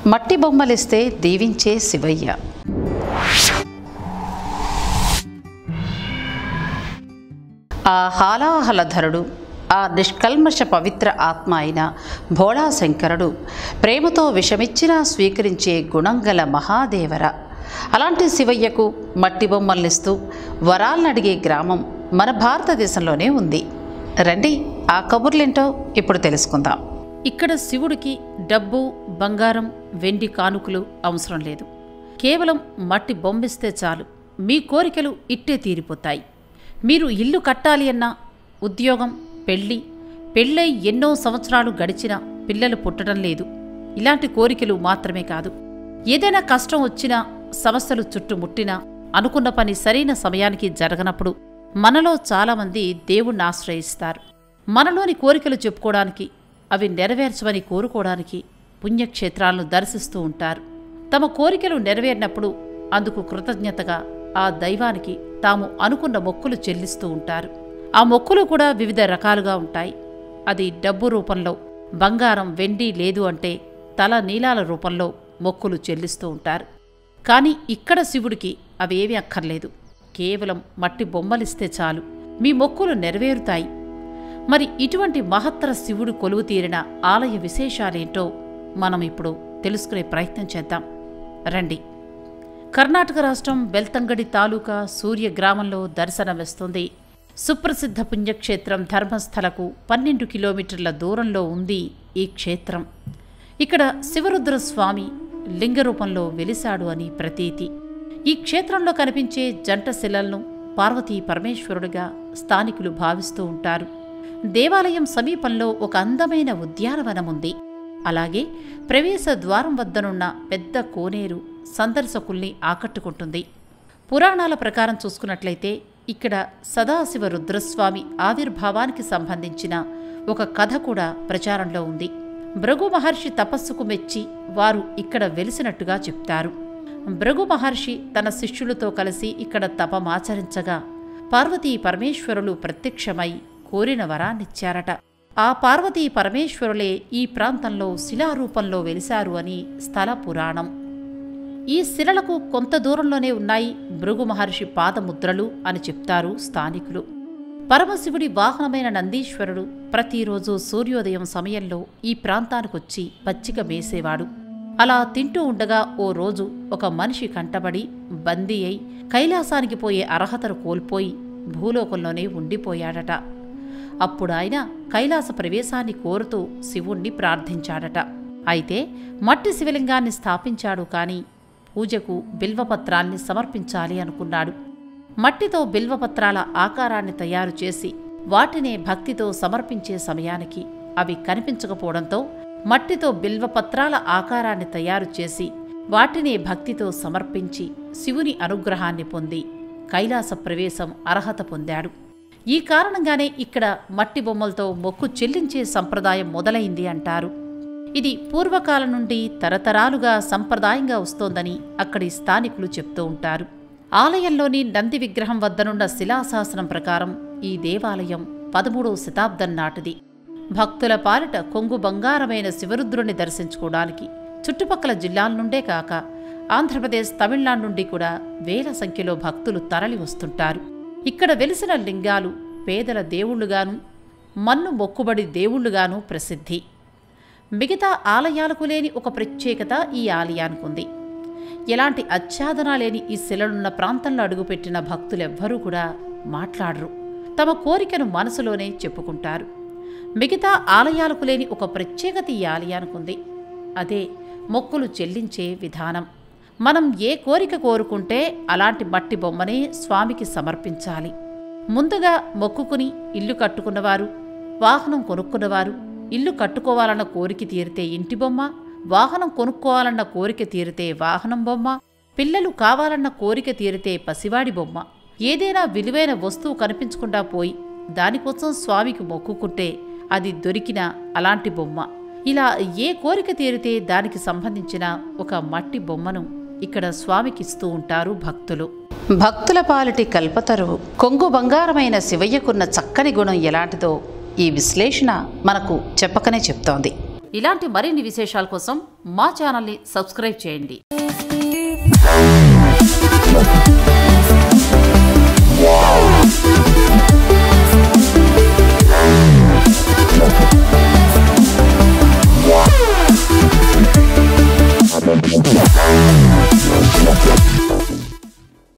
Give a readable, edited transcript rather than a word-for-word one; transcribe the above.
మట్టి బొమ్మలిస్తే దీవించే శివయ్య. ఆ హాలాహలధరుడు, ఆ నిష్కల్మష పవిత్ర ఆత్మ అయిన భోళాశంకరుడు ప్రేమతో విషమిచ్చినా స్వీకరించే గుణంగల మహాదేవర. అలాంటి శివయ్యకు మట్టి బొమ్మల్నిస్తూ వరాలనడిగే గ్రామం మన భారతదేశంలోనే ఉంది. రండి, ఆ కబుర్లేంటో ఇప్పుడు తెలుసుకుందాం. ఇక్కడ శివుడికి డబ్బు, బంగారం, వెండి కానుకలు అవసరం లేదు. కేవలం మట్టి బొమ్మిస్తే చాలు, మీ కోరికలు ఇట్టే తీరిపోతాయి. మీరు ఇల్లు కట్టాలి అన్నా, ఉద్యోగం, పెళ్ళై ఎన్నో సంవత్సరాలు గడిచినా పిల్లలు పుట్టడం లేదు, ఇలాంటి కోరికలు మాత్రమే కాదు, ఏదైనా కష్టం వచ్చినా, సమస్యలు చుట్టుముట్టినా, అనుకున్న పని సరైన సమయానికి జరగనప్పుడు మనలో చాలామంది దేవుణ్ణి ఆశ్రయిస్తారు. మనలోని కోరికలు చెప్పుకోవడానికి, అవి నెరవేర్చమని కోరుకోవడానికి పుణ్యక్షేత్రాలను దర్శిస్తూ ఉంటారు. తమ కోరికలు నెరవేరినప్పుడు అందుకు కృతజ్ఞతగా ఆ దైవానికి తాము అనుకున్న మొక్కులు చెల్లిస్తూ ఉంటారు. ఆ మొక్కులు కూడా వివిధ రకాలుగా ఉంటాయి. అది డబ్బు రూపంలో, బంగారం, వెండి లేదు అంటే తల నీలాల రూపంలో మొక్కులు చెల్లిస్తూ ఉంటారు. కానీ ఇక్కడ శివుడికి అవేమీ అక్కర్లేదు. కేవలం మట్టి బొమ్మలిస్తే చాలు, మీ మొక్కులు నెరవేరుతాయి. మరి ఇటువంటి మహత్తర శివుడు కొలువు తీరిన ఆలయ విశేషాలేంటో మనం ఇప్పుడు తెలుసుకునే ప్రయత్నం చేద్దాం. రండి. కర్ణాటక రాష్ట్రం బెల్తంగడి తాలూకా సూర్య గ్రామంలో దర్శనమిస్తుంది సుప్రసిద్ధ పుణ్యక్షేత్రం ధర్మస్థలకు 12 కిలోమీటర్ల దూరంలో ఉంది ఈ క్షేత్రం. ఇక్కడ శివరుద్రస్వామి లింగ రూపంలో వెలిశాడు అని ప్రతీతి. ఈ క్షేత్రంలో కనిపించే జంట శిలలను పార్వతీ పరమేశ్వరుడిగా స్థానికులు భావిస్తూ ఉంటారు. దేవాలయం సమీపంలో ఒక అందమైన ఉద్యానవనముంది. అలాగే ప్రవేశ ద్వారం వద్దనున్న పెద్ద కోనేరు సందర్శకుల్ని ఆకట్టుకుంటుంది. పురాణాల ప్రకారం చూసుకున్నట్లయితే ఇక్కడ సదాశివ రుద్రస్వామి ఆవిర్భావానికి సంబంధించిన ఒక కథ కూడా ప్రచారంలో ఉంది. భృగు మహర్షి తపస్సుకు మెచ్చి వారు ఇక్కడ వెలిసినట్టుగా చెప్తారు. భృగు మహర్షి తన శిష్యులతో కలిసి ఇక్కడ తపమాచరించగా పార్వతీ పరమేశ్వరులు ప్రత్యక్షమై కోరిన వరాన్నిచ్చారట. ఆ పార్వతీ పరమేశ్వరులే ఈ ప్రాంతంలో శిలారూపంలో వెలిశారు అని స్థల పురాణం. ఈ శిలలకు కొంత దూరంలోనే ఉన్నాయి భృగు మహర్షి పాదముద్రలు అని చెప్తారు స్థానికులు. పరమశివుడి వాహనమైన నందీశ్వరుడు ప్రతిరోజు సూర్యోదయం సమయంలో ఈ ప్రాంతానికొచ్చి పచ్చిక మేసేవాడు. అలా తింటూ ఉండగా ఓ రోజు ఒక మనిషి కంటబడి బందీ అయి కైలాసానికి పోయే అర్హతను కోల్పోయి భూలోకంలోనే ఉండిపోయాడట. అప్పుడాయన కైలాస ప్రవేశాన్ని కోరుతూ శివుణ్ణి ప్రార్థించాడట. అయితే మట్టి శివలింగాన్ని స్థాపించాడు కాని పూజకు బిల్వపత్రాల్ని సమర్పించాలి అనుకున్నాడు. మట్టితో బిల్వపత్రాల ఆకారాన్ని తయారు చేసి వాటినే భక్తితో సమర్పించే సమయానికి అవి కనిపించకపోవడంతో మట్టితో బిల్వపత్రాల ఆకారాన్ని తయారు చేసి వాటినే భక్తితో సమర్పించి శివుని అనుగ్రహాన్ని పొంది కైలాస ప్రవేశం అర్హత పొందాడు. ఈ కారణంగానే ఇక్కడ మట్టి బొమ్మలతో మొక్కు చెల్లించే సంప్రదాయం మొదలైంది అంటారు. ఇది పూర్వకాలం నుండి తరతరాలుగా సంప్రదాయంగా వస్తోందని అక్కడి స్థానికులు చెప్తూ ఉంటారు. ఆలయంలోని నంది విగ్రహం వద్దనున్న శిలాశాసనం ప్రకారం ఈ దేవాలయం 13వ శతాబ్దం నాటిది. భక్తుల పాలిట కొంగు బంగారమైన శివరుద్రుని దర్శించుకోవడానికి చుట్టుపక్కల జిల్లాల నుండే కాక ఆంధ్రప్రదేశ్, తమిళనాడు నుండి కూడా వేల సంఖ్యలో భక్తులు తరలి వస్తుంటారు. ఇక్కడ వెలిసిన లింగాలు పేదల దేవుళ్లుగాను, మన్ను మొక్కుబడి దేవుళ్లుగాను ప్రసిద్ధి. మిగతా ఆలయాలకు లేని ఒక ప్రత్యేకత ఈ ఆలయానికుంది. ఎలాంటి ఆచ్ఛాదన లేని ఈ శిలలున్న ప్రాంతంలో అడుగుపెట్టిన భక్తులెవ్వరూ కూడా మాట్లాడరు. తమ కోరికను మనసులోనే చెప్పుకుంటారు. మిగతా ఆలయాలకు లేని ఒక ప్రత్యేకత ఈ ఆలయానికుంది. అదే మొక్కులు చెల్లించే విధానం. మనం ఏ కోరిక కోరుకుంటే అలాంటి మట్టి బొమ్మనే స్వామికి సమర్పించాలి. ముందుగా మొక్కుకుని ఇల్లు కట్టుకున్నవారు, వాహనం కొనుక్కున్నవారు, ఇల్లు కట్టుకోవాలన్న కోరిక తీరితే ఇంటి బొమ్మ, వాహనం కొనుక్కోవాలన్న కోరిక తీరితే వాహనం బొమ్మ, పిల్లలు కావాలన్న కోరిక తీరితే పసివాడి బొమ్మ, ఏదైనా విలువైన వస్తువు కనిపించకుండా పోయి దానికోసం స్వామికి మొక్కుకుంటే అది దొరికిన అలాంటి బొమ్మ. ఇలా ఏ కోరిక తీరితే దానికి సంబంధించిన ఒక మట్టి బొమ్మను ఇక్కడ స్వామికిస్తూ ఉంటారు భక్తులు. భక్తుల పాలిటి కల్పతరువు కొంగు బంగారమైన శివయ్యకున్న చక్కని గుణం ఎలాంటిదో ఈ విశ్లేషణ మనకు చెప్పకనే చెప్తోంది. ఇలాంటి మరిన్ని విశేషాల కోసం మా ఛానల్ని సబ్స్క్రైబ్ చేయండి. Wow.